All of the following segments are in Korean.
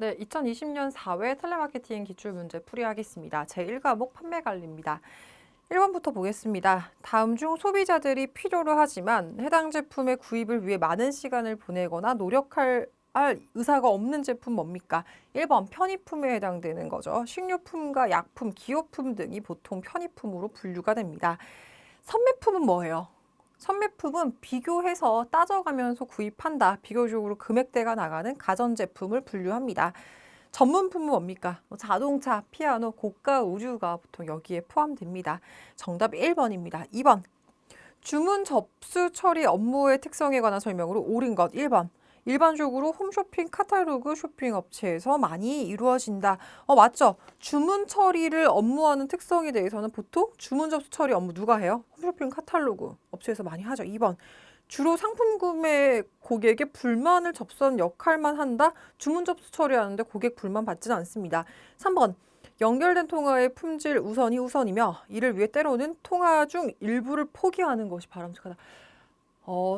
네, 2020년 4회 텔레마케팅 기출문제 풀이하겠습니다. 제1과목 판매 관리입니다. 1번부터 보겠습니다. 다음 중 소비자들이 필요로 하지만 해당 제품의 구입을 위해 많은 시간을 보내거나 노력할 의사가 없는 제품 뭡니까? 1번 편의품에 해당되는 거죠. 식료품과 약품, 기호품 등이 보통 편의품으로 분류가 됩니다. 선매품은 뭐예요? 선매품은 비교해서 따져가면서 구입한다. 비교적으로 금액대가 나가는 가전제품을 분류합니다. 전문품은 뭡니까? 자동차, 피아노, 고가 의류가 보통 여기에 포함됩니다. 정답 1번입니다. 2번. 주문 접수 처리 업무의 특성에 관한 설명으로 옳은 것 1번. 일반적으로 홈쇼핑 카탈로그 쇼핑 업체에서 많이 이루어진다. 맞죠? 주문 처리를 업무하는 특성에 대해서는 보통 주문 접수 처리 업무 누가 해요? 홈쇼핑 카탈로그 업체에서 많이 하죠. 2번. 주로 상품 구매 고객의 불만을 접수하는 역할만 한다. 주문 접수 처리하는데 고객 불만 받지는 않습니다. 3번. 연결된 통화의 품질 우선이 우선이며 이를 위해 때로는 통화 중 일부를 포기하는 것이 바람직하다.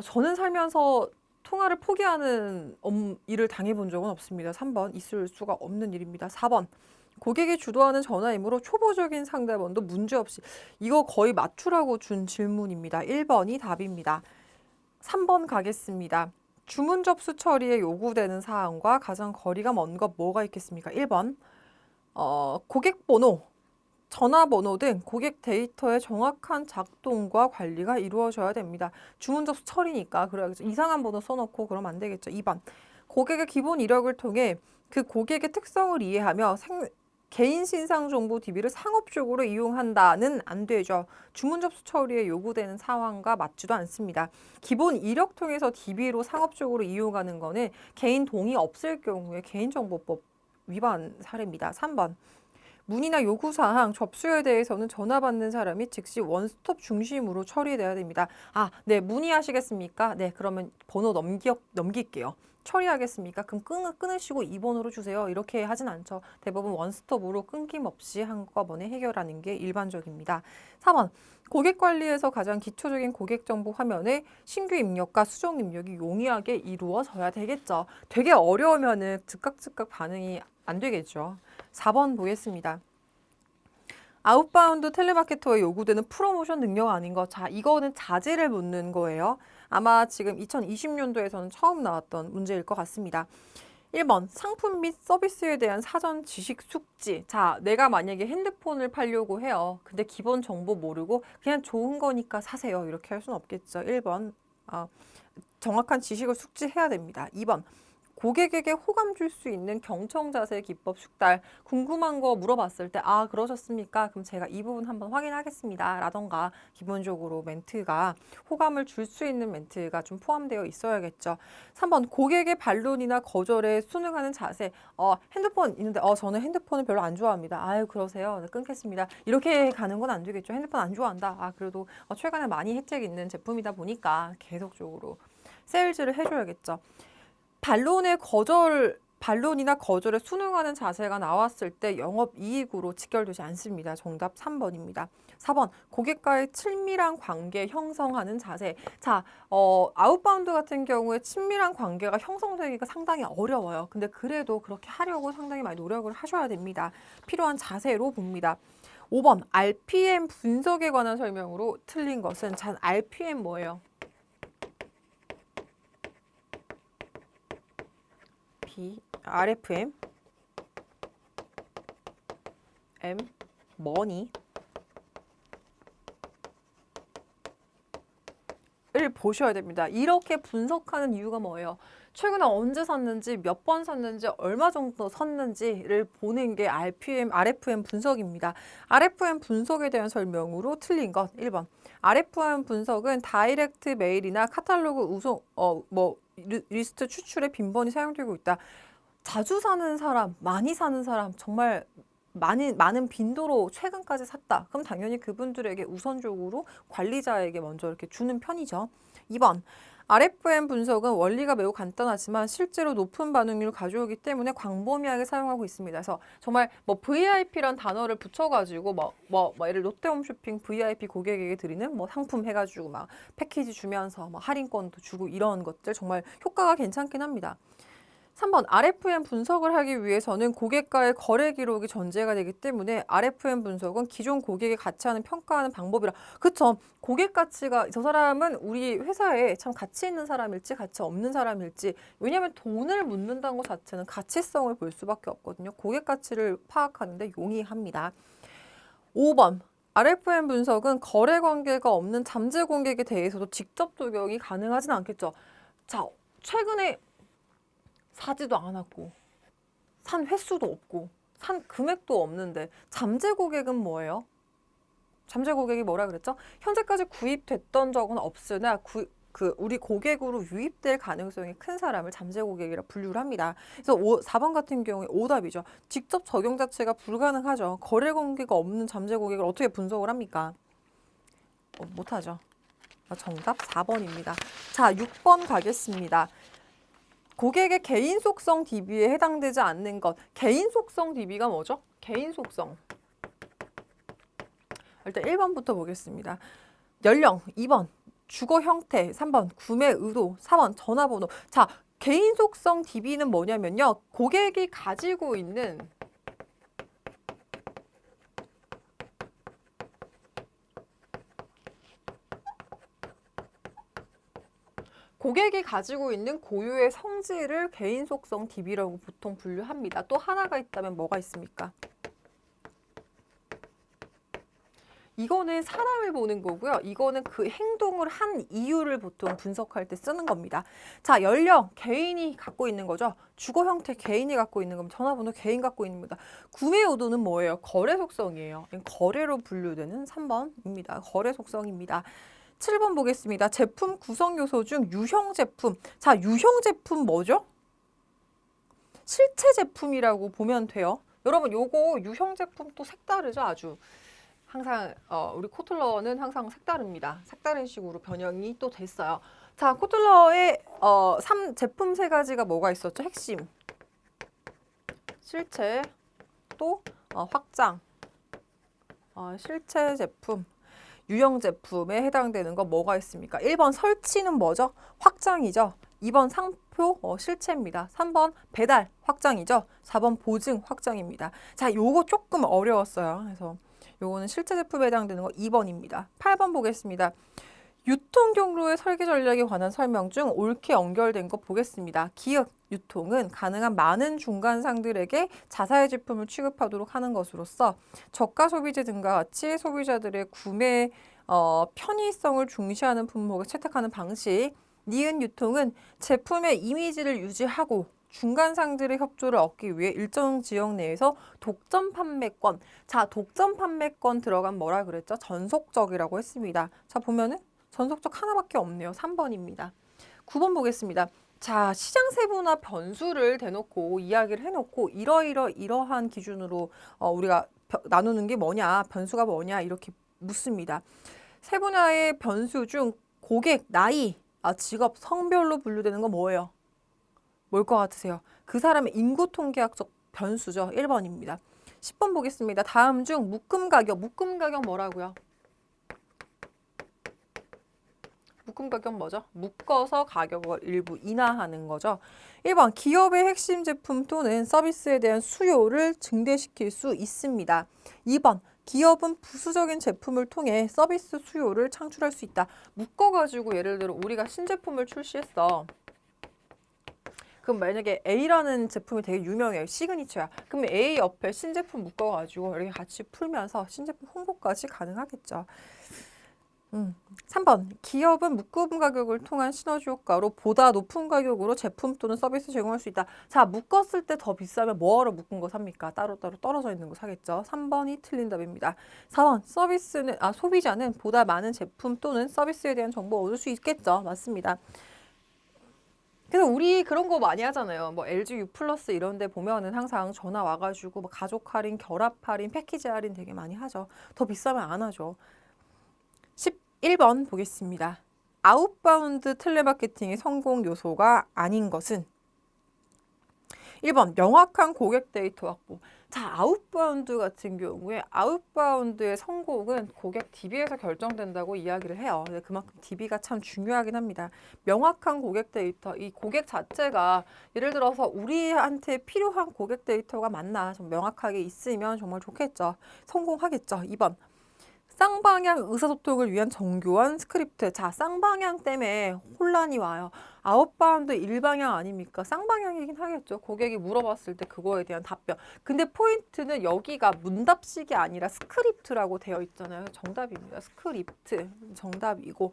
저는 살면서 통화를 포기하는 일을 당해본 적은 없습니다. 3번 있을 수가 없는 일입니다. 4번 고객이 주도하는 전화이므로 초보적인 상대번도 문제없이 이거 거의 맞추라고 준 질문입니다. 1번이 답입니다. 3번 가겠습니다. 주문 접수 처리에 요구되는 사항과 가장 거리가 먼 것 뭐가 있겠습니까? 1번 고객 번호, 전화번호 등 고객 데이터의 정확한 작동과 관리가 이루어져야 됩니다. 주문 접수 처리니까 그래야겠죠. 이상한 번호 써놓고 그러면 안 되겠죠. 2번 고객의 기본 이력을 통해 그 고객의 특성을 이해하며 개인 신상 정보 DB를 상업적으로 이용한다는 안 되죠. 주문 접수 처리에 요구되는 상황과 맞지도 않습니다. 기본 이력 통해서 DB로 상업적으로 이용하는 거는 개인 동의 없을 경우에 개인정보법 위반 사례입니다. 3번 문의나 요구사항, 접수에 대해서는 전화 받는 사람이 즉시 원스톱 중심으로 처리돼야 됩니다. 네, 문의하시겠습니까? 네, 그러면 번호 넘길게요. 처리하겠습니까? 그럼 끊으시고 2번으로 주세요. 이렇게 하진 않죠. 대부분 원스톱으로 끊김없이 한꺼번에 해결하는 게 일반적입니다. 4번, 고객 관리에서 가장 기초적인 고객 정보 화면에 신규 입력과 수정 입력이 용이하게 이루어져야 되겠죠. 되게 어려우면은 즉각 반응이 안 되겠죠. 4번 보겠습니다. 아웃바운드 텔레마케터에 요구되는 프로모션 능력 아닌 것. 자, 이거는 자재를 묻는 거예요. 아마 지금 2020년도에서는 처음 나왔던 문제일 것 같습니다. 1번 상품 및 서비스에 대한 사전 지식 숙지. 자, 내가 만약에 핸드폰을 팔려고 해요. 근데 기본 정보 모르고 그냥 좋은 거니까 사세요. 이렇게 할 수는 없겠죠. 1번 정확한 지식을 숙지해야 됩니다. 2번 고객에게 호감 줄 수 있는 경청 자세 기법 숙달. 궁금한 거 물어봤을 때 그러셨습니까? 그럼 제가 이 부분 한번 확인하겠습니다. 라던가 기본적으로 멘트가 호감을 줄 수 있는 멘트가 좀 포함되어 있어야겠죠. 3번 고객의 반론이나 거절에 순응하는 자세. 핸드폰 있는데 저는 핸드폰을 별로 안 좋아합니다. 아유 그러세요. 네, 끊겠습니다. 이렇게 가는 건 안 되겠죠. 핸드폰 안 좋아한다. 그래도 최근에 많이 혜택 있는 제품이다 보니까 계속적으로 세일즈를 해줘야겠죠. 반론이나 거절에 순응하는 자세가 나왔을 때 영업이익으로 직결되지 않습니다. 정답 3번입니다. 4번, 고객과의 친밀한 관계 형성하는 자세. 자, 아웃바운드 같은 경우에 친밀한 관계가 형성되기가 상당히 어려워요. 근데 그래도 그렇게 하려고 상당히 많이 노력을 하셔야 됩니다. 필요한 자세로 봅니다. 5번, RPM 분석에 관한 설명으로 틀린 것은 RPM 뭐예요? RFM, 머니를 보셔야 됩니다. 이렇게 분석하는 이유가 뭐예요? 최근에 언제 샀는지, 몇 번 샀는지, 얼마 정도 샀는지를 보는 게 RFM 분석입니다. RFM 분석에 대한 설명으로 틀린 것 1번. RFM 분석은 다이렉트 메일이나 카탈로그 우송, 리스트 추출에 빈번히 사용되고 있다. 자주 사는 사람, 많이 사는 사람, 정말 많은 빈도로 최근까지 샀다. 그럼 당연히 그분들에게 우선적으로 관리자에게 먼저 이렇게 주는 편이죠. 2번. RFM 분석은 원리가 매우 간단하지만 실제로 높은 반응률을 가져오기 때문에 광범위하게 사용하고 있습니다. 그래서 정말 VIP란 단어를 붙여가지고 예를 롯데홈쇼핑 VIP 고객에게 드리는 상품 해가지고 패키지 주면서 할인권도 주고 이런 것들 정말 효과가 괜찮긴 합니다. 3번 RFM 분석을 하기 위해서는 고객과의 거래 기록이 전제가 되기 때문에 RFM 분석은 기존 고객의 가치하는 평가하는 방법이라. 그쵸. 고객 가치가 저 사람은 우리 회사에 참 가치 있는 사람일지 가치 없는 사람일지, 왜냐하면 돈을 묻는다는 것 자체는 가치성을 볼 수밖에 없거든요. 고객 가치를 파악하는데 용이합니다. 5번 RFM 분석은 거래 관계가 없는 잠재 고객에 대해서도 직접 적용이 가능하진 않겠죠. 자, 최근에 사지도 않았고 산 횟수도 없고 산 금액도 없는데 잠재 고객은 뭐예요? 잠재 고객이 뭐라 그랬죠? 현재까지 구입됐던 적은 없으나 우리 고객으로 유입될 가능성이 큰 사람을 잠재 고객이라 분류를 합니다. 그래서 4번 같은 경우에 오답이죠. 직접 적용 자체가 불가능하죠. 거래 관계가 없는 잠재 고객을 어떻게 분석을 합니까? 못하죠. 정답 4번입니다. 자, 6번 가겠습니다. 고객의 개인 속성 DB에 해당되지 않는 것. 개인 속성 DB가 뭐죠? 개인 속성. 일단 1번부터 보겠습니다. 연령, 2번 주거 형태, 3번 구매 의도, 4번 전화번호. 자, 개인 속성 DB는 뭐냐면요. 고객이 가지고 있는 고유의 성질을 개인 속성 DB라고 보통 분류합니다. 또 하나가 있다면 뭐가 있습니까? 이거는 사람을 보는 거고요. 이거는 그 행동을 한 이유를 보통 분석할 때 쓰는 겁니다. 자, 연령, 개인이 갖고 있는 거죠. 주거 형태, 개인이 갖고 있는 겁니다. 전화번호, 개인 갖고 있는 겁니다. 구매 의도는 뭐예요? 거래 속성이에요. 거래로 분류되는 3번입니다. 거래 속성입니다. 7번 보겠습니다. 제품 구성 요소 중 유형 제품. 자, 유형 제품 뭐죠? 실체 제품이라고 보면 돼요. 여러분, 요거 유형 제품 또 색다르죠, 아주. 항상 우리 코틀러는 항상 색다릅니다. 색다른 식으로 변형이 또 됐어요. 자, 코틀러의 제품 세 가지가 뭐가 있었죠? 핵심, 실체, 또 확장. 실체 제품, 유형 제품에 해당되는 거 뭐가 있습니까? 1번 설치는 뭐죠? 확장이죠. 2번 상표 실체입니다. 3번 배달 확장이죠. 4번 보증 확장입니다. 자, 요거 조금 어려웠어요. 그래서 요거는 실제 제품에 해당되는 거 2번입니다. 8번 보겠습니다. 유통 경로의 설계 전략에 관한 설명 중 옳게 연결된 거 보겠습니다. 기획, 유통은 가능한 많은 중간상들에게 자사의 제품을 취급하도록 하는 것으로서 저가 소비재 등과 같이 소비자들의 구매 편의성을 중시하는 품목을 채택하는 방식. 니은 유통은 제품의 이미지를 유지하고 중간상들의 협조를 얻기 위해 일정 지역 내에서 독점 판매권. 자, 독점 판매권 들어간 뭐라 그랬죠? 전속적이라고 했습니다. 자, 보면은 전속적 하나밖에 없네요. 3번입니다. 9번 보겠습니다. 자, 시장 세분화 변수를 대놓고 이야기를 해놓고 이러한 기준으로 우리가 나누는 게 뭐냐, 변수가 뭐냐 이렇게 묻습니다. 세분화의 변수 중 고객, 나이, 직업, 성별로 분류되는 건 뭐예요? 뭘 것 같으세요? 그 사람의 인구 통계학적 변수죠. 1번입니다. 10번 보겠습니다. 다음 중 묶음 가격 뭐라고요? 묶음 가격 뭐죠? 묶어서 가격을 일부 인하하는 거죠. 1번 기업의 핵심 제품 또는 서비스에 대한 수요를 증대시킬 수 있습니다. 2번 기업은 부수적인 제품을 통해 서비스 수요를 창출할 수 있다. 묶어가지고 예를 들어 우리가 신제품을 출시했어. 그럼 만약에 A라는 제품이 되게 유명해요. 시그니처야. 그럼 A 옆에 신제품 묶어가지고 이렇게 같이 풀면서 신제품 홍보까지 가능하겠죠. 3번 기업은 묶음 가격을 통한 시너지 효과로 보다 높은 가격으로 제품 또는 서비스 제공할 수 있다. 자, 묶었을 때 더 비싸면 뭐하러 묶은 거 삽니까? 따로따로 떨어져 있는 거 사겠죠. 3번이 틀린 답입니다. 4번 소비자는 보다 많은 제품 또는 서비스에 대한 정보를 얻을 수 있겠죠. 맞습니다. 그래서 우리 그런 거 많이 하잖아요. 뭐 LG U 플러스 이런 데 보면은 항상 전화 와가지고 뭐 가족 할인, 결합 할인, 패키지 할인 되게 많이 하죠. 더 비싸면 안 하죠. 11번 보겠습니다. 아웃바운드 텔레마케팅의 성공 요소가 아닌 것은 1번 명확한 고객 데이터 확보. 자, 아웃바운드 같은 경우에 아웃바운드의 성공은 고객 DB에서 결정된다고 이야기를 해요. 근데 그만큼 DB가 참 중요하긴 합니다. 명확한 고객 데이터, 이 고객 자체가 예를 들어서 우리한테 필요한 고객 데이터가 맞나 좀 명확하게 있으면 정말 좋겠죠. 성공하겠죠. 2번 쌍방향 의사소통을 위한 정교한 스크립트. 자, 쌍방향 때문에 혼란이 와요. 아웃바운드 일방향 아닙니까? 쌍방향이긴 하겠죠. 고객이 물어봤을 때 그거에 대한 답변. 근데 포인트는 여기가 문답식이 아니라 스크립트라고 되어 있잖아요. 정답입니다. 스크립트. 정답이고.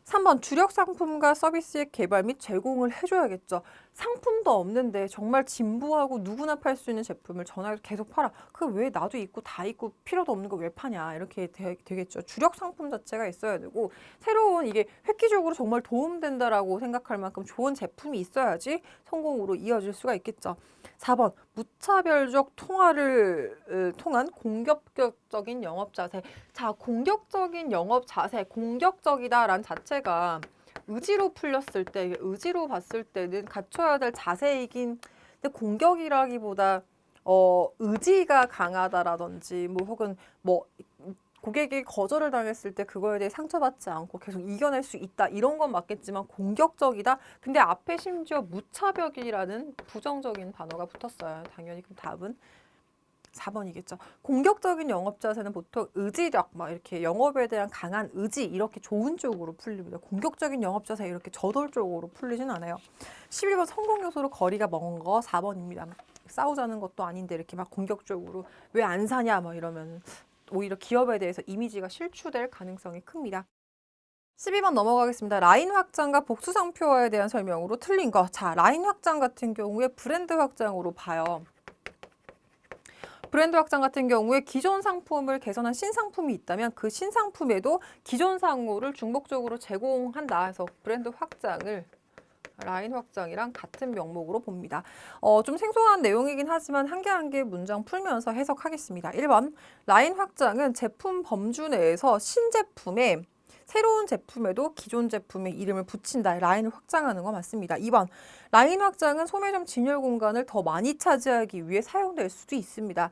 3번 주력 상품과 서비스의 개발 및 제공을 해줘야겠죠. 상품도 없는데 정말 진부하고 누구나 팔 수 있는 제품을 전화해서 계속 팔아. 그 왜 나도 있고 다 있고 필요도 없는 거 왜 파냐 이렇게 되겠죠. 주력 상품 자체가 있어야 되고 새로운 이게 획기적으로 정말 도움된다라고 생각할 만큼 좋은 제품이 있어야지 성공으로 이어질 수가 있겠죠. 4번 무차별적 통화를 통한 공격적인 영업 자세. 자, 공격적인 영업 자세, 공격적이다라는 자체가 의지로 풀렸을 때, 의지로 봤을 때는 갖춰야 될 자세이긴, 근데 공격이라기보다 의지가 강하다라든지 뭐 혹은 뭐 고객이 거절을 당했을 때 그거에 대해 상처받지 않고 계속 이겨낼 수 있다 이런 건 맞겠지만 공격적이다. 근데 앞에 심지어 무차별이라는 부정적인 단어가 붙었어요. 당연히 그럼 답은 4번이겠죠. 공격적인 영업 자세는 보통 의지력, 막 이렇게 영업에 대한 강한 의지 이렇게 좋은 쪽으로 풀립니다. 공격적인 영업 자세 이렇게 저돌적으로 풀리진 않아요. 11번 성공 요소로 거리가 먼 거 4번입니다. 싸우자는 것도 아닌데 이렇게 막 공격적으로 왜 안 사냐 막 이러면 오히려 기업에 대해서 이미지가 실추될 가능성이 큽니다. 12번 넘어가겠습니다. 라인 확장과 복수 상표화에 대한 설명으로 틀린 거. 자, 라인 확장 같은 경우에 브랜드 확장으로 봐요. 브랜드 확장 같은 경우에 기존 상품을 개선한 신상품이 있다면 그 신상품에도 기존 상호를 중복적으로 제공한다 해서 브랜드 확장을 라인 확장이랑 같은 명목으로 봅니다. 좀 생소한 내용이긴 하지만 한 개 한 개 문장 풀면서 해석하겠습니다. 1번 라인 확장은 제품 범주 내에서 신제품에 새로운 제품에도 기존 제품의 이름을 붙인다. 라인을 확장하는 거 맞습니다. 2번 라인 확장은 소매점 진열 공간을 더 많이 차지하기 위해 사용될 수도 있습니다.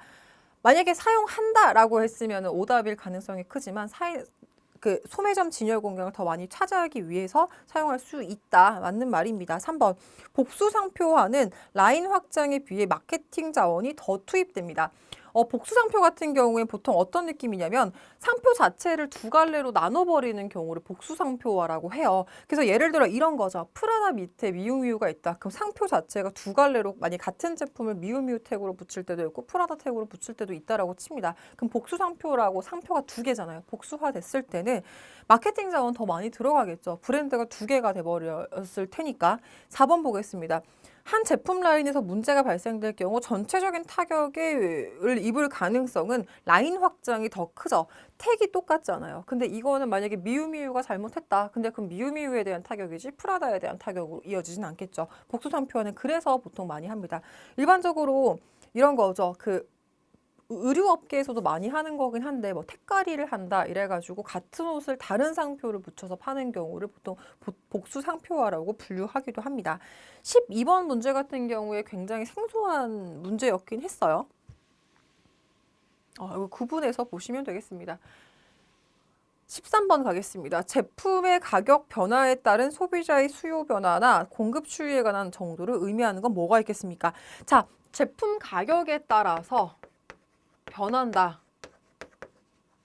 만약에 사용한다라고 했으면 오답일 가능성이 크지만 그 소매점 진열 공간을 더 많이 차지하기 위해서 사용할 수 있다. 맞는 말입니다. 3번 복수 상표화는 라인 확장에 비해 마케팅 자원이 더 투입됩니다. 복수 상표 같은 경우에 보통 어떤 느낌이냐면 상표 자체를 두 갈래로 나눠버리는 경우를 복수 상표화라고 해요. 그래서 예를 들어 이런 거죠. 프라다 밑에 미우미우가 있다. 그럼 상표 자체가 두 갈래로 만약 같은 제품을 미우미우 태그로 붙일 때도 있고 프라다 태그로 붙일 때도 있다라고 칩니다. 그럼 복수 상표라고 상표가 두 개잖아요. 복수화 됐을 때는 마케팅 자원 더 많이 들어가겠죠. 브랜드가 두 개가 돼버렸을 테니까. 4번 보겠습니다. 한 제품 라인에서 문제가 발생될 경우 전체적인 타격을 입을 가능성은 라인 확장이 더 크죠. 택이 똑같잖아요. 근데 이거는 만약에 미우미우가 잘못했다. 근데 그럼 미우미우에 대한 타격이지 프라다에 대한 타격으로 이어지진 않겠죠. 복수 상표화는 그래서 보통 많이 합니다. 일반적으로 이런 거죠. 그 의류업계에서도 많이 하는 거긴 한데 뭐 택가리를 한다 이래가지고 같은 옷을 다른 상표를 붙여서 파는 경우를 보통 복수 상표화라고 분류하기도 합니다. 12번 문제 같은 경우에 굉장히 생소한 문제였긴 했어요. 이거 구분해서 보시면 되겠습니다. 13번 가겠습니다. 제품의 가격 변화에 따른 소비자의 수요 변화나 공급 추이에 관한 정도를 의미하는 건 뭐가 있겠습니까? 자, 제품 가격에 따라서 변한다.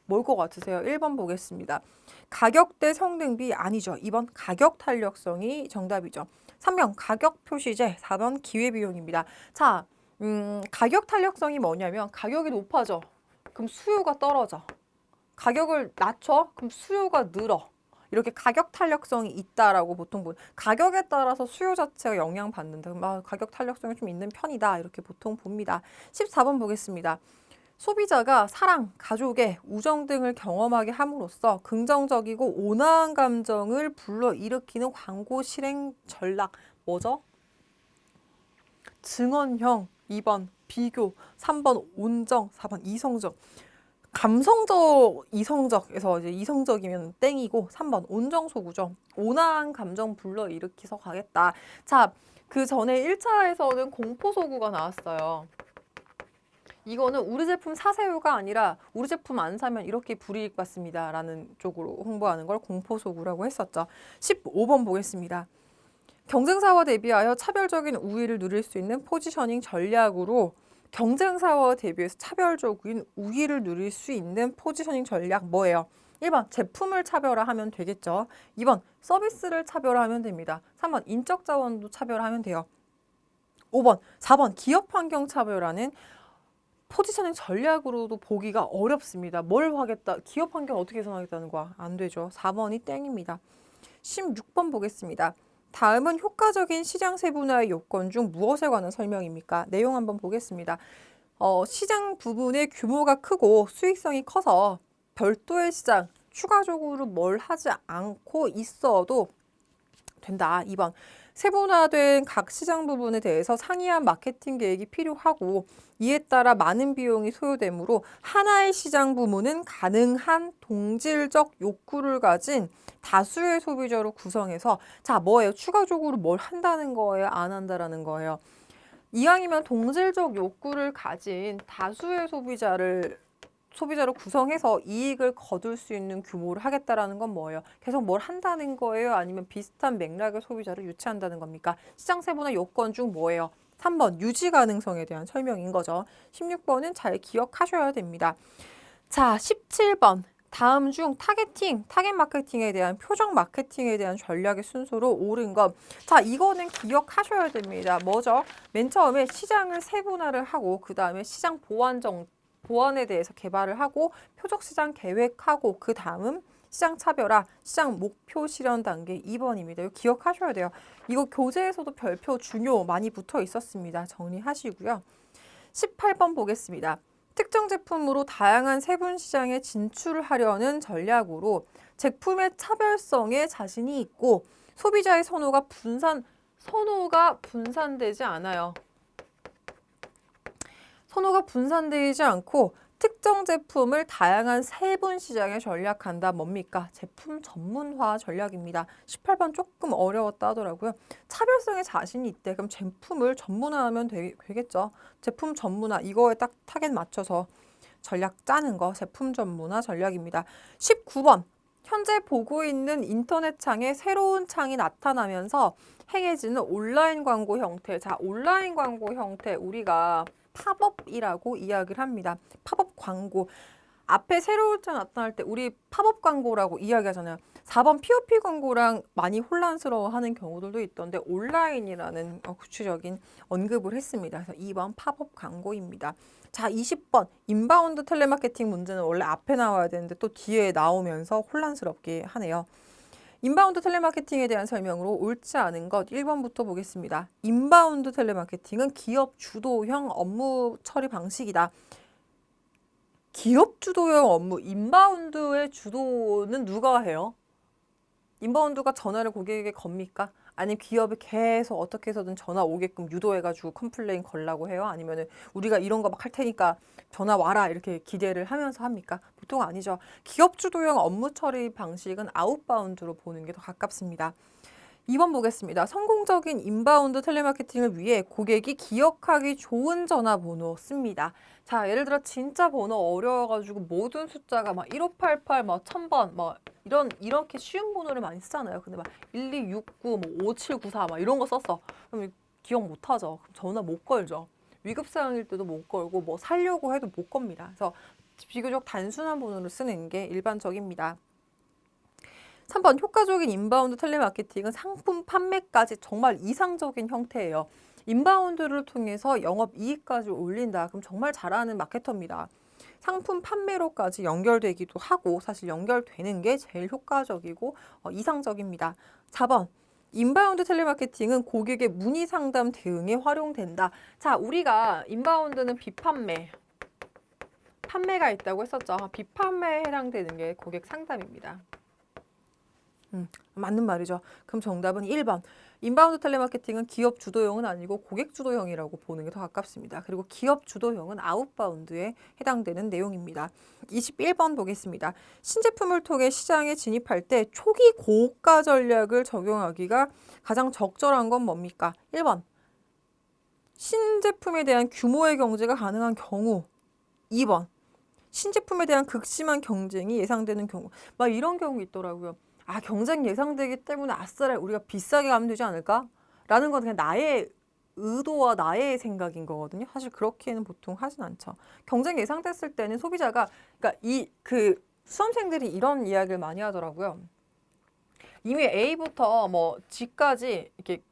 뭘 것 같으세요? 1번 보겠습니다. 가격대 성능비 아니죠. 2번 가격 탄력성이 정답이죠. 3번 가격 표시제, 4번 기회비용입니다. 자, 가격 탄력성이 뭐냐면 가격이 높아져. 그럼 수요가 떨어져. 가격을 낮춰? 그럼 수요가 늘어. 이렇게 가격 탄력성이 있다라고 보통 가격에 따라서 수요 자체가 영향받는다. 가격 탄력성이 좀 있는 편이다. 이렇게 보통 봅니다. 14번 보겠습니다. 소비자가 사랑, 가족의 우정 등을 경험하게 함으로써 긍정적이고 온화한 감정을 불러일으키는 광고 실행 전략 뭐죠? 증언형, 2번 비교, 3번 온정, 4번 이성적. 감성적, 이성적에서 이제 이성적이면 땡이고 3번 온정소구죠. 온화한 감정 불러일으키서 가겠다. 자, 그 전에 1차에서는 공포소구가 나왔어요. 이거는 우리 제품 사세요가 아니라 우리 제품 안 사면 이렇게 불이익 받습니다 라는 쪽으로 홍보하는 걸 공포소구라고 했었죠. 15번 보겠습니다. 경쟁사와 대비하여 차별적인 우위를 누릴 수 있는 포지셔닝 전략으로 경쟁사와 대비해서 차별적인 우위를 누릴 수 있는 포지셔닝 전략 뭐예요? 1번 제품을 차별화하면 되겠죠. 2번 서비스를 차별화하면 됩니다. 3번 인적 자원도 차별화하면 돼요. 5번, 4번 기업 환경 차별화는 포지셔닝 전략으로도 보기가 어렵습니다. 뭘 하겠다? 기업 환경 어떻게 개선하겠다는 거야? 안 되죠. 4번이 땡입니다. 16번 보겠습니다. 다음은 효과적인 시장 세분화의 요건 중 무엇에 관한 설명입니까? 내용 한번 보겠습니다. 시장 부분의 규모가 크고 수익성이 커서 별도의 시장, 추가적으로 뭘 하지 않고 있어도 된다. 2번. 세분화된 각 시장 부분에 대해서 상이한 마케팅 계획이 필요하고 이에 따라 많은 비용이 소요되므로 하나의 시장 부문은 가능한 동질적 욕구를 가진 다수의 소비자로 구성해서 자 뭐예요? 추가적으로 뭘 한다는 거예요? 안 한다라는 거예요. 이왕이면 동질적 욕구를 가진 다수의 소비자로 구성해서 이익을 거둘 수 있는 규모를 하겠다라는 건 뭐예요? 계속 뭘 한다는 거예요? 아니면 비슷한 맥락의 소비자를 유치한다는 겁니까? 시장 세분화 요건 중 뭐예요? 3번 유지 가능성에 대한 설명인 거죠. 16번은 잘 기억하셔야 됩니다. 자, 17번. 다음 중 타겟 마케팅에 대한 표적 마케팅에 대한 전략의 순서로 옳은 것. 자, 이거는 기억하셔야 됩니다. 뭐죠? 맨 처음에 시장을 세분화를 하고 그 다음에 시장 보완에 대해서 개발을 하고 표적 시장 계획하고 그 다음 시장 차별화, 시장 목표 실현 단계 2번입니다. 이거 기억하셔야 돼요. 이거 교재에서도 별표 중요 많이 붙어 있었습니다. 정리하시고요. 18번 보겠습니다. 특정 제품으로 다양한 세분 시장에 진출하려는 전략으로 제품의 차별성에 자신이 있고 소비자의 선호가 분산되지 않아요. 선호가 분산되지 않고 특정 제품을 다양한 세분 시장에 전략한다. 뭡니까? 제품 전문화 전략입니다. 18번 조금 어려웠다 하더라고요. 차별성에 자신이 있대. 그럼 제품을 전문화하면 되겠죠. 제품 전문화 이거에 딱 타겟 맞춰서 전략 짜는 거 제품 전문화 전략입니다. 19번 현재 보고 있는 인터넷 창에 새로운 창이 나타나면서 행해지는 온라인 광고 형태. 자, 온라인 광고 형태 우리가 팝업이라고 이야기를 합니다. 팝업 광고. 앞에 새로운 창 나타날 때 우리 팝업 광고라고 이야기하잖아요. 4번 POP 광고랑 많이 혼란스러워하는 경우들도 있던데 온라인이라는 구체적인 언급을 했습니다. 그래서 2번 팝업 광고입니다. 자, 20번 인바운드 텔레마케팅 문제는 원래 앞에 나와야 되는데 또 뒤에 나오면서 혼란스럽게 하네요. 인바운드 텔레마케팅에 대한 설명으로 옳지 않은 것 1번부터 보겠습니다. 인바운드 텔레마케팅은 기업 주도형 업무 처리 방식이다. 기업 주도형 업무, 인바운드의 주도는 누가 해요? 인바운드가 전화를 고객에게 겁니까? 아니면 기업이 계속 어떻게 해서든 전화 오게끔 유도해가지고 컴플레인 걸라고 해요? 아니면은 우리가 이런 거 막 할 테니까 전화 와라 이렇게 기대를 하면서 합니까? 보통 아니죠. 기업 주도형 업무 처리 방식은 아웃바운드로 보는 게 더 가깝습니다. 2번 보겠습니다. 성공적인 인바운드 텔레마케팅을 위해 고객이 기억하기 좋은 전화번호 씁니다. 자, 예를 들어 진짜 번호 어려워가지고 모든 숫자가 막 1588, 막 1000번, 막 이렇게 쉬운 번호를 많이 쓰잖아요. 근데 막 1269, 뭐 5794, 막 이런 거 썼어. 그럼 기억 못 하죠. 그럼 전화 못 걸죠. 위급 상황일 때도 못 걸고 뭐 살려고 해도 못 겁니다. 그래서 비교적 단순한 번호를 쓰는 게 일반적입니다. 3번 효과적인 인바운드 텔레마케팅은 상품 판매까지 정말 이상적인 형태예요. 인바운드를 통해서 영업이익까지 올린다. 그럼 정말 잘하는 마케터입니다. 상품 판매로까지 연결되기도 하고 사실 연결되는 게 제일 효과적이고 이상적입니다. 4번 인바운드 텔레마케팅은 고객의 문의 상담 대응에 활용된다. 자, 우리가 인바운드는 판매가 있다고 했었죠. 비판매에 해당되는 게 고객 상담입니다. 맞는 말이죠. 그럼 정답은 1번. 인바운드 텔레마케팅은 기업 주도형은 아니고 고객 주도형이라고 보는 게 더 가깝습니다. 그리고 기업 주도형은 아웃바운드에 해당되는 내용입니다. 21번 보겠습니다. 신제품을 통해 시장에 진입할 때 초기 고가 전략을 적용하기가 가장 적절한 건 뭡니까? 1번. 신제품에 대한 규모의 경제가 가능한 경우. 2번. 신제품에 대한 극심한 경쟁이 예상되는 경우. 막 이런 경우 있더라고요. 아, 경쟁 예상되기 때문에 아싸라 우리가 비싸게 가면 되지 않을까? 라는 건 그냥 나의 의도와 나의 생각인 거거든요. 사실 그렇게는 보통 하진 않죠. 경쟁 예상됐을 때는 소비자가, 그러니까 수험생들이 이런 이야기를 많이 하더라고요. 이미 A부터 뭐 G까지 이렇게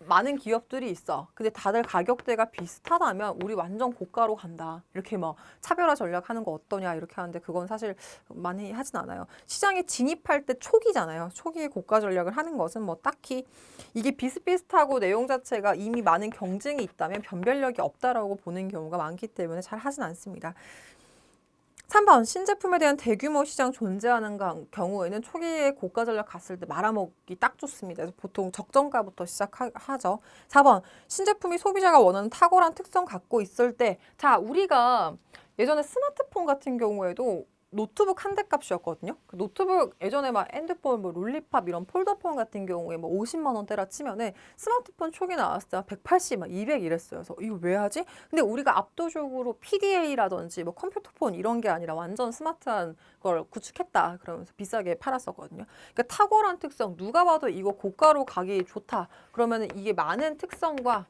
많은 기업들이 있어. 근데 다들 가격대가 비슷하다면 우리 완전 고가로 간다. 이렇게 뭐 차별화 전략하는 거 어떠냐 이렇게 하는데 그건 사실 많이 하진 않아요. 시장에 진입할 때 초기잖아요. 초기에 고가 전략을 하는 것은 뭐 딱히 이게 비슷비슷하고 내용 자체가 이미 많은 경쟁이 있다면 변별력이 없다라고 보는 경우가 많기 때문에 잘 하진 않습니다. 3번 신제품에 대한 대규모 시장 존재하는 경우에는 초기에 고가 전략 갔을 때 말아먹기 딱 좋습니다. 그래서 보통 적정가부터 시작하죠. 4번 신제품이 소비자가 원하는 탁월한 특성 갖고 있을 때, 자, 우리가 예전에 스마트폰 같은 경우에도 노트북 한 대 값이었거든요. 그 노트북 예전에 막 핸드폰, 뭐 롤리팝 이런 폴더폰 같은 경우에 뭐 50만 원대라 치면은 스마트폰 초기 나왔을 때 180, 막 200 이랬어요. 그래서 이거 왜 하지? 근데 우리가 압도적으로 PDA라든지 뭐 컴퓨터폰 이런 게 아니라 완전 스마트한 걸 구축했다. 그러면서 비싸게 팔았었거든요. 그러니까 탁월한 특성, 누가 봐도 이거 고가로 가기 좋다. 그러면은 이게 많은 특성과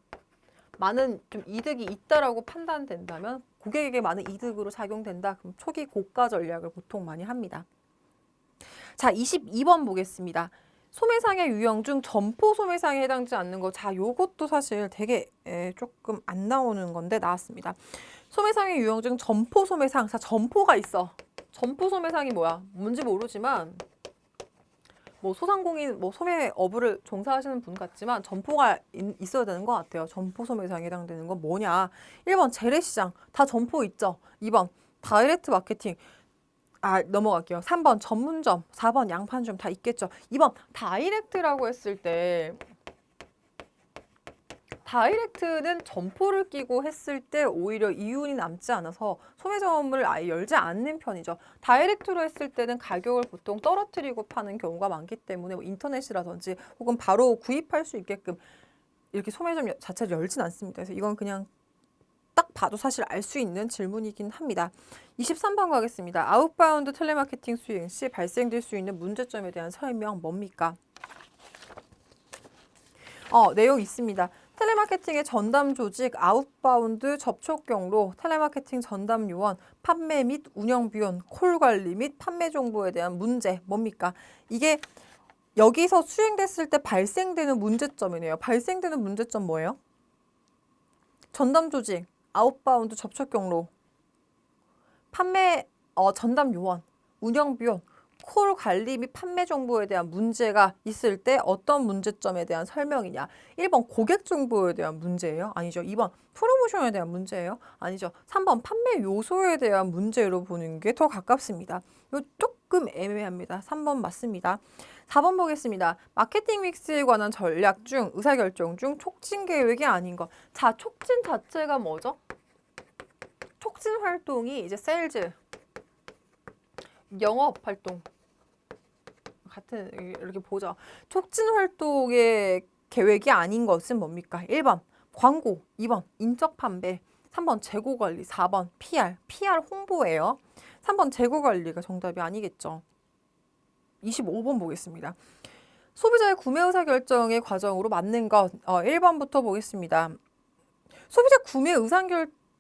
많은 좀 이득이 있다라고 판단된다면 고객에게 많은 이득으로 작용된다. 그럼 초기 고가 전략을 보통 많이 합니다. 자, 22번 보겠습니다. 소매상의 유형 중 점포 소매상에 해당되지 않는 거. 자, 요것도 사실 되게 조금 안 나오는 건데 나왔습니다. 소매상의 유형 중 점포 소매상. 자, 점포가 있어. 점포 소매상이 뭐야? 뭔지 모르지만 뭐 소상공인, 뭐 소매업을 종사하시는 분 같지만 점포가 있어야 되는 것 같아요. 점포 소매상에 해당되는 건 뭐냐? 1번 재래시장, 다 점포 있죠. 2번 다이렉트 마케팅, 넘어갈게요. 3번 전문점, 4번 양판점 다 있겠죠. 2번 다이렉트라고 했을 때 다이렉트는 점포를 끼고 했을 때 오히려 이윤이 남지 않아서 소매점을 아예 열지 않는 편이죠. 다이렉트로 했을 때는 가격을 보통 떨어뜨리고 파는 경우가 많기 때문에 뭐 인터넷이라든지 혹은 바로 구입할 수 있게끔 이렇게 소매점 자체를 열진 않습니다. 그래서 이건 그냥 딱 봐도 사실 알 수 있는 질문이긴 합니다. 23번 가겠습니다. 아웃바운드 텔레마케팅 수행 시 발생될 수 있는 문제점에 대한 설명 뭡니까? 내용 있습니다. 텔레마케팅의 전담 조직, 아웃바운드 접촉 경로, 텔레마케팅 전담 요원, 판매 및 운영 비용, 콜 관리 및 판매 정보에 대한 문제 뭡니까? 이게 여기서 수행됐을 때 발생되는 문제점이네요. 발생되는 문제점 뭐예요? 전담 조직, 아웃바운드 접촉 경로, 판매 전담 요원, 운영 비용, 콜 관리 및 판매 정보에 대한 문제가 있을 때 어떤 문제점에 대한 설명이냐. 1번 고객 정보에 대한 문제예요? 아니죠. 2번 프로모션에 대한 문제예요? 아니죠. 3번 판매 요소에 대한 문제로 보는 게 더 가깝습니다. 이거 조금 애매합니다. 3번 맞습니다. 4번 보겠습니다. 마케팅 믹스에 관한 전략 중 의사결정 중 촉진 계획이 아닌 것. 자, 촉진 자체가 뭐죠? 촉진 활동이 이제 세일즈, 영업 활동 같은 이렇게 보죠. 촉진 활동의 계획이 아닌 것은 뭡니까? 1번 광고, 2번 인적 판매, 3번 재고 관리, 4번 PR 홍보예요. 3번 재고 관리가 정답이 아니겠죠. 25번 보겠습니다. 소비자의 구매 의사 결정의 과정으로 맞는 것 1번부터 보겠습니다. 소비자 구매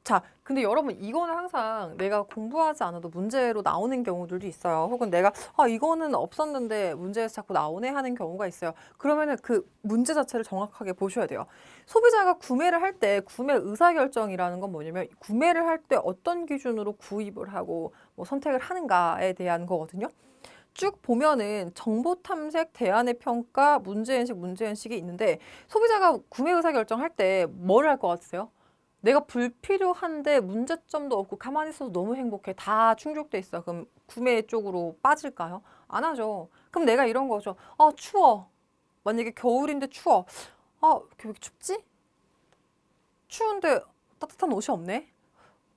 자, 근데 여러분 이거는 항상 내가 공부하지 않아도 문제로 나오는 경우들도 있어요. 혹은 내가 이거는 없었는데 문제에서 자꾸 나오네 하는 경우가 있어요. 그러면은 그 문제 자체를 정확하게 보셔야 돼요. 소비자가 구매를 할 때 구매 의사결정이라는 건 뭐냐면 구매를 할 때 어떤 기준으로 구입을 하고 뭐 선택을 하는가에 대한 거거든요. 쭉 보면은 정보 탐색, 대안의 평가, 문제인식이 있는데 소비자가 구매 의사결정할 때 뭘 할 것 같으세요? 내가 불필요한데 문제점도 없고 가만히 있어도 너무 행복해. 다 충족돼 있어. 그럼 구매 쪽으로 빠질까요? 안 하죠. 그럼 내가 이런 거죠. 아, 추워. 만약에 겨울인데 추워. 아, 왜 이렇게 춥지? 추운데 따뜻한 옷이 없네?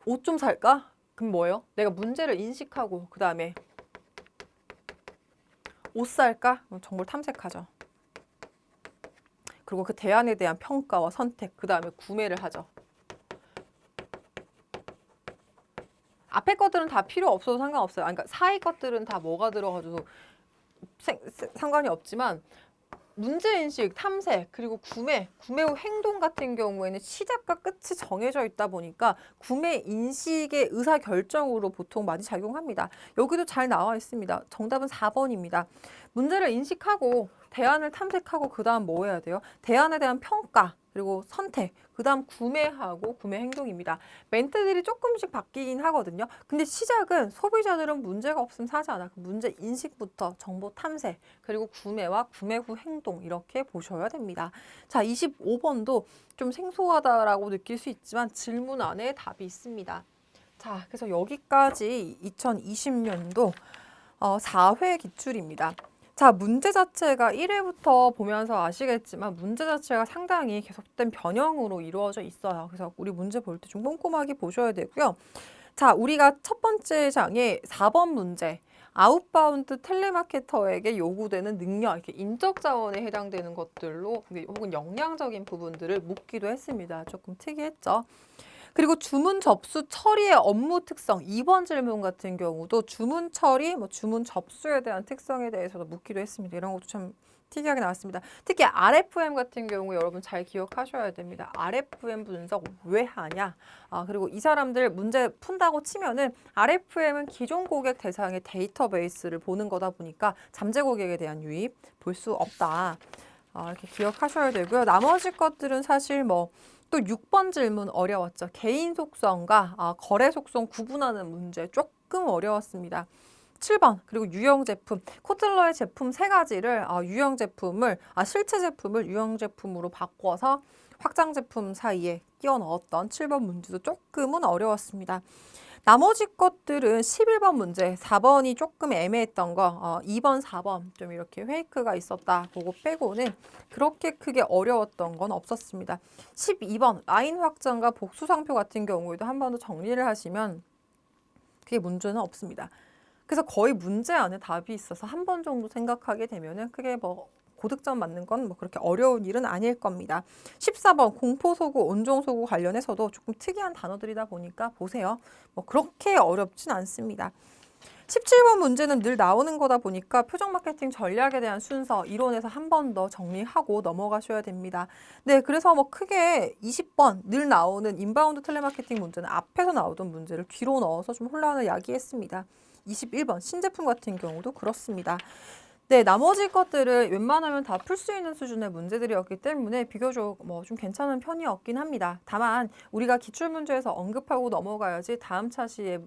옷 좀 살까? 그럼 뭐예요? 내가 문제를 인식하고 그 다음에 옷 살까? 정보를 탐색하죠. 그리고 그 대안에 대한 평가와 선택, 그 다음에 구매를 하죠. 앞에 것들은 다 필요 없어도 상관없어요. 그러니까 사이 것들은 다 뭐가 들어가도 상관이 없지만 문제인식, 탐색, 그리고 구매 후 행동 같은 경우에는 시작과 끝이 정해져 있다 보니까 구매 인식의 의사결정으로 보통 많이 작용합니다. 여기도 잘 나와 있습니다. 정답은 4번입니다. 문제를 인식하고 대안을 탐색하고 그 다음 뭐 해야 돼요? 대안에 대한 평가, 그리고 선택, 그 다음 구매하고 구매 행동입니다. 멘트들이 조금씩 바뀌긴 하거든요. 근데 시작은 소비자들은 문제가 없으면 사지 않아. 문제 인식부터 정보 탐색, 그리고 구매와 구매 후 행동 이렇게 보셔야 됩니다. 자, 25번도 좀 생소하다라고 느낄 수 있지만 질문 안에 답이 있습니다. 자, 그래서 여기까지 2020년도 4회 기출입니다. 자, 문제 자체가 1회부터 보면서 아시겠지만 문제 자체가 상당히 계속된 변형으로 이루어져 있어요. 그래서 우리 문제 볼 때 좀 꼼꼼하게 보셔야 되고요. 자, 우리가 첫 번째 장에 4번 문제. 아웃바운드 텔레마케터에게 요구되는 능력, 이렇게 인적 자원에 해당되는 것들로 혹은 역량적인 부분들을 묻기도 했습니다. 조금 특이했죠. 그리고 주문 접수 처리의 업무 특성 2번 질문 같은 경우도 주문 처리, 주문 접수에 대한 특성에 대해서도 묻기도 했습니다. 이런 것도 참 특이하게 나왔습니다. 특히 RFM 같은 경우 여러분 잘 기억하셔야 됩니다. RFM 분석 왜 하냐? 그리고 이 사람들 문제 푼다고 치면은 RFM은 기존 고객 대상의 데이터베이스를 보는 거다 보니까 잠재 고객에 대한 유입 볼 수 없다. 이렇게 기억하셔야 되고요. 나머지 것들은 사실 또 6번 질문 어려웠죠. 개인 속성과 거래 속성 구분하는 문제 조금 어려웠습니다. 7번 그리고 유형 제품 코틀러의 제품 3가지를 유형 제품을 실체 제품을 유형 제품으로 바꿔서 확장 제품 사이에 끼워 넣었던 7번 문제도 조금은 어려웠습니다. 나머지 것들은 11번 문제, 4번이 조금 애매했던 거, 2번, 4번 좀 이렇게 페이크가 있었다. 그거 빼고는 그렇게 크게 어려웠던 건 없었습니다. 12번 라인 확장과 복수 상표 같은 경우에도 한 번 더 정리를 하시면 그게 문제는 없습니다. 그래서 거의 문제 안에 답이 있어서 한 번 정도 생각하게 되면은 크게 고득점 맞는 건 그렇게 어려운 일은 아닐 겁니다. 14번 공포소구, 온종소구 관련해서도 조금 특이한 단어들이다 보니까 보세요. 그렇게 어렵진 않습니다. 17번 문제는 늘 나오는 거다 보니까 표적 마케팅 전략에 대한 순서 이론에서 한 번 더 정리하고 넘어가셔야 됩니다. 네, 그래서 크게 20번 늘 나오는 인바운드 텔레마케팅 문제는 앞에서 나오던 문제를 뒤로 넣어서 좀 혼란을 야기했습니다. 21번 신제품 같은 경우도 그렇습니다. 네, 나머지 것들을 웬만하면 다 풀 수 있는 수준의 문제들이었기 때문에 비교적 좀 괜찮은 편이었긴 합니다. 다만 우리가 기출문제에서 언급하고 넘어가야지 다음 차시에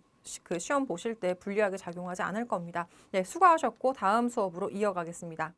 그 시험 보실 때 불리하게 작용하지 않을 겁니다. 네, 수고하셨고 다음 수업으로 이어가겠습니다.